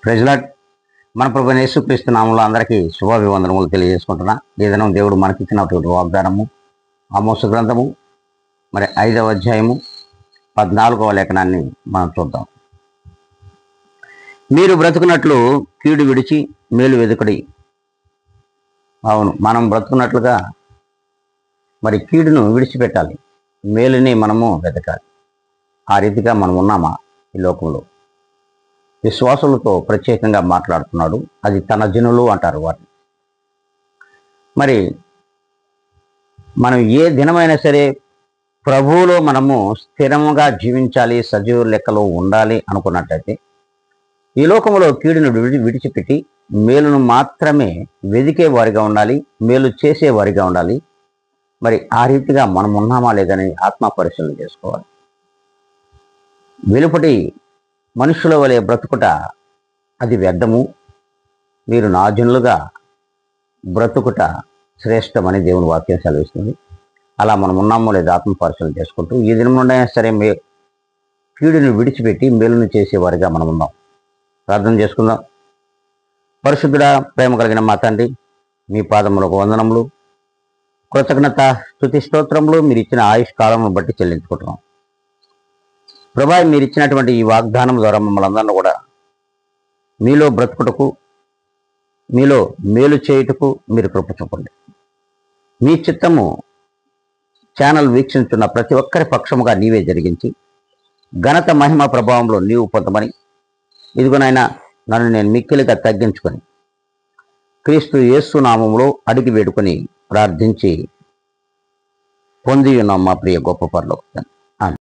ప్రెజ్లాట్ మన ప్రభువైన యేసుక్రీస్తు నామములో అందరికీ శుభాభివందనములు తెలియజేసుకుంటున్నా. ఈ దినం దేవుడు మనకిచ్చినటువంటి వాగ్దానము ఆమోసు గ్రంథము 5వ అధ్యాయము 14వ లేఖనాన్ని మనం చూద్దాం. మీరు బ్రతుకున్నట్లు కీడు విడిచి మేలు వెదుకుడి. అవును, మనం బ్రతుకున్నట్లుగా కీడును విడిచిపెట్టాలి, మేలుని మనము వెతకాలి. ఆ రీతిగా మనం ఉన్నామా ఈ లోకంలో? విశ్వాసులతో ప్రత్యేకంగా మాట్లాడుతున్నాడు. అది తన జనులు అంటారు వాటిని. మనం ఏ దినమైనా సరే ప్రభువులో మనము స్థిరముగా జీవించాలి, సజీవ లెక్కలో ఉండాలి అనుకున్నట్టయితే ఈ లోకంలో కీడును విడిచిపెట్టి మేలును మాత్రమే వెదికే వారిగా ఉండాలి, మేలు చేసే వారిగా ఉండాలి. ఆ రీతిగా మనం ఉన్నామా లేదని ఆత్మ పరిశీలన చేసుకోవాలి. వెలుపటి మనుషుల వలె బ్రతుకుట అది వ్యర్థము, మీరు నా జనులుగా బ్రతుకుట శ్రేష్టమని దేవుని వాక్యం సెలవిస్తుంది. అలా మనం ఉన్నామో లేదా ఆత్మ పరిశీలన చేసుకుంటూ ఈ దినం నుండి సరే కీడుని విడిచిపెట్టి మేలును చేసేవారిగా మనం ఉన్నాం. ప్రార్థన చేసుకుందాం. పరిశుద్ధుడా, ప్రేమ కలిగిన మా తండ్రి, మీ పాదములకు వందనములు, కృతజ్ఞత, స్తుతి, స్తోత్రములు మీరు ఇచ్చిన ఆయుష్ కాలమును బట్టి చెల్లించుకుంటున్నాం. ప్రభా, మీరు ఇచ్చినటువంటి ఈ వాగ్దానం ద్వారా మమ్మల్ని అందరినీ కూడా మీలో బ్రతుకుటకు, మీలో మేలు చేయుటకు మీరు కృప చూపండి. మీ చిత్తము ఛానల్ వీక్షించున్న ప్రతి ఒక్కరి పక్షముగా నీవే జరిగించి ఘనత, మహిమ, ప్రభావంలో నీవు పొందమని ఇదిగోనైనా నన్ను నేను మిక్కిలిగా తగ్గించుకొని క్రీస్తు యేసు నామములో అడిగి వేడుకొని ప్రార్థించి పొంది ఉన్నాం మా ప్రియ గొప్ప పరలోక తండ్రి.